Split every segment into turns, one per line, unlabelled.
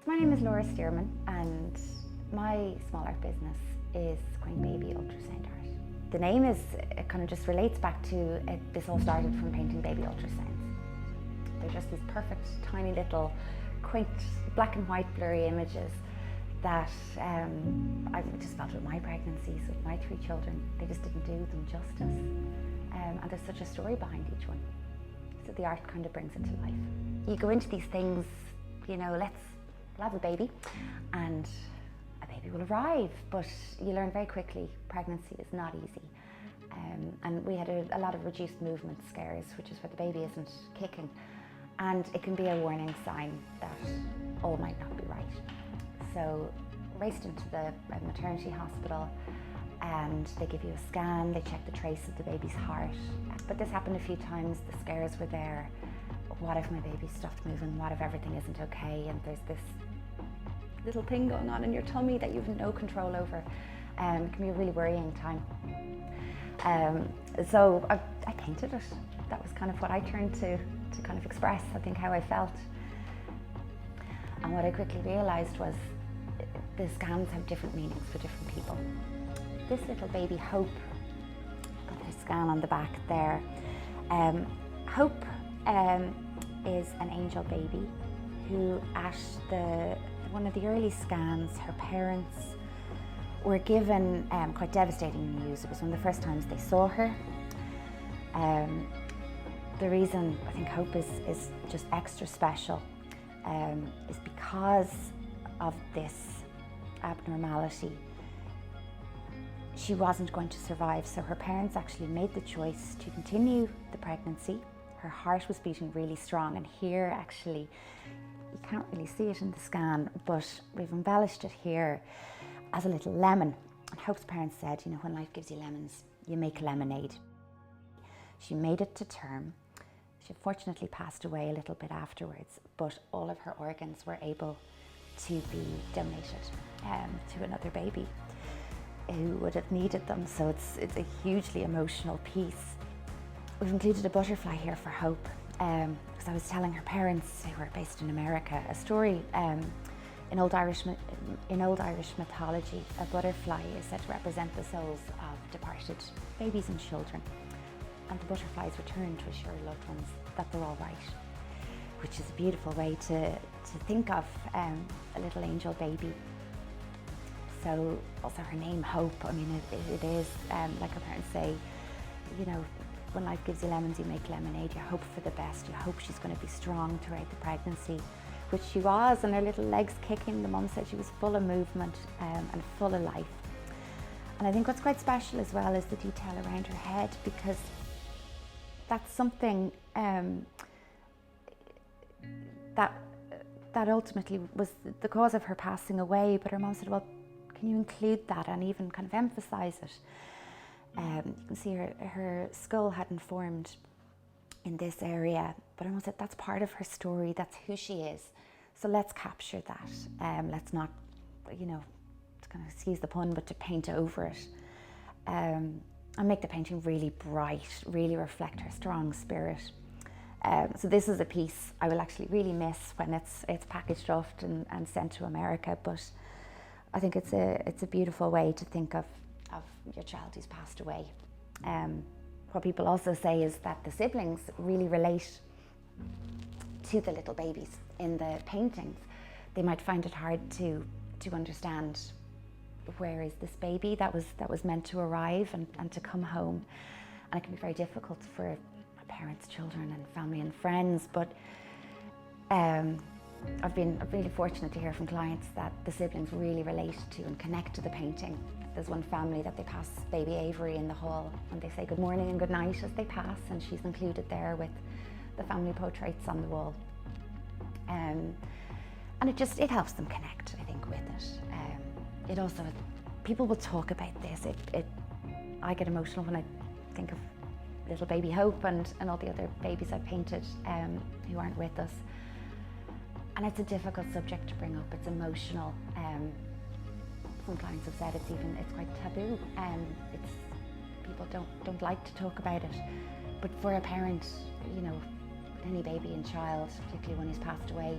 My name is Steerman and my small art business is QuaintBaby Ultrasound art. The name it kind of just relates back to this all started from painting baby ultrasounds. They're just these perfect, tiny little, quaint, black and white blurry images that I just felt with my pregnancies, with my 3 children, they just didn't do them justice. And there's such a story behind each one. So the art kind of brings it to life. You go into these things, you know, we'll have a baby and a baby will arrive, but you learn very quickly pregnancy is not easy. And we had a lot of reduced movement scares, which is where the baby isn't kicking. And it can be a warning sign that all might not be right. So raced into the maternity hospital and they give you a scan, they check the trace of the baby's heart. But this happened a few times, the scares were there. What if my baby stopped moving? What if everything isn't okay? And there's this little thing going on in your tummy that you have no control over. It can be a really worrying time. So I painted it. That was kind of what I turned to kind of express, I think, how I felt. And what I quickly realised was the scans have different meanings for different people. This little baby, Hope, got her scan on the back there. Hope is an angel baby who at one of the early scans, her parents were given quite devastating news. It was one of the first times they saw her. The reason I think Hope is just extra special is because of this abnormality. She wasn't going to survive, so her parents actually made the choice to continue the pregnancy. Her heart was beating really strong, and here actually, you can't really see it in the scan, but we've embellished it here as a little lemon. And Hope's parents said, you know, when life gives you lemons, you make lemonade. She made it to term. She fortunately passed away a little bit afterwards, but all of her organs were able to be donated to another baby who would have needed them. So it's a hugely emotional piece. We've included a butterfly here for Hope because I was telling her parents, who are based in America, a story. In Old Irish mythology, a butterfly is said to represent the souls of departed babies and children. And the butterflies return to assure loved ones that they're all right, which is a beautiful way to think of a little angel baby. So also her name, Hope, I mean, it is, like her parents say, you know, when life gives you lemons, you make lemonade. You hope for the best. You hope she's going to be strong throughout the pregnancy, which she was, and her little legs kicking. The mum said she was full of movement and full of life. And I think what's quite special as well is the detail around her head, because that's something that ultimately was the cause of her passing away. But her mum said, well, can you include that and even kind of emphasise it? You can see her skull hadn't formed in this area, but her mum said that's part of her story, that's who she is. So let's capture that. Let's not, you know, to kind of excuse the pun, but to paint over it. And make the painting really bright, really reflect her strong spirit. So this is a piece I will actually really miss when it's packaged off and sent to America, but I think it's a beautiful way to think of your child who's passed away. What people also say is that the siblings really relate to the little babies in the paintings. They might find it hard to understand where is this baby that was meant to arrive and to come home. And it can be very difficult for parents, children and family and friends, but I've been really fortunate to hear from clients that the siblings really relate to and connect to the painting. There's one family that they pass baby Avery in the hall and they say good morning and good night as they pass, and she's included there with the family portraits on the wall. And it helps them connect, I think, with it. It also, people will talk about this. I get emotional when I think of little baby Hope and all the other babies I've painted who aren't with us. And it's a difficult subject to bring up. It's emotional. Some clients have said it's quite taboo. People don't like to talk about it. But for a parent, you know, any baby and child, particularly one who's passed away,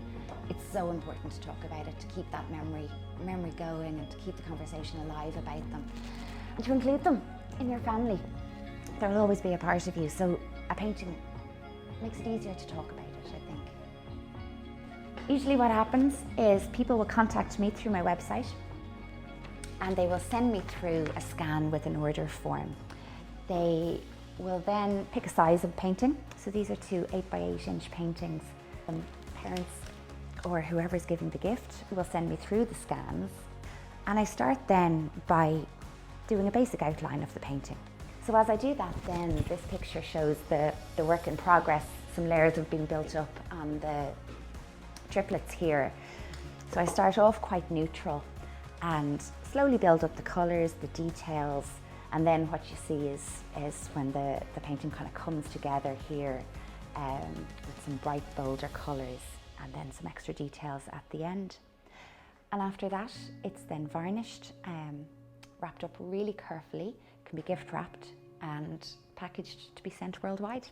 it's so important to talk about it, to keep that memory going and to keep the conversation alive about them and to include them in your family. They'll always be a part of you, so a painting makes it easier to talk about it, I think. Usually what happens is people will contact me through my website and they will send me through a scan with an order form. They will then pick a size of painting. So these are two 8x8 inch paintings. Parents or whoever's giving the gift will send me through the scans. And I start then by doing a basic outline of the painting. So as I do that, then this picture shows the work in progress. Some layers have been built up on the triplets here. So I start off quite neutral and slowly build up the colours, the details, and then what you see is when the painting kind of comes together here with some bright, bolder colours and then some extra details at the end. And after that, it's then varnished, wrapped up really carefully, can be gift wrapped and packaged to be sent worldwide.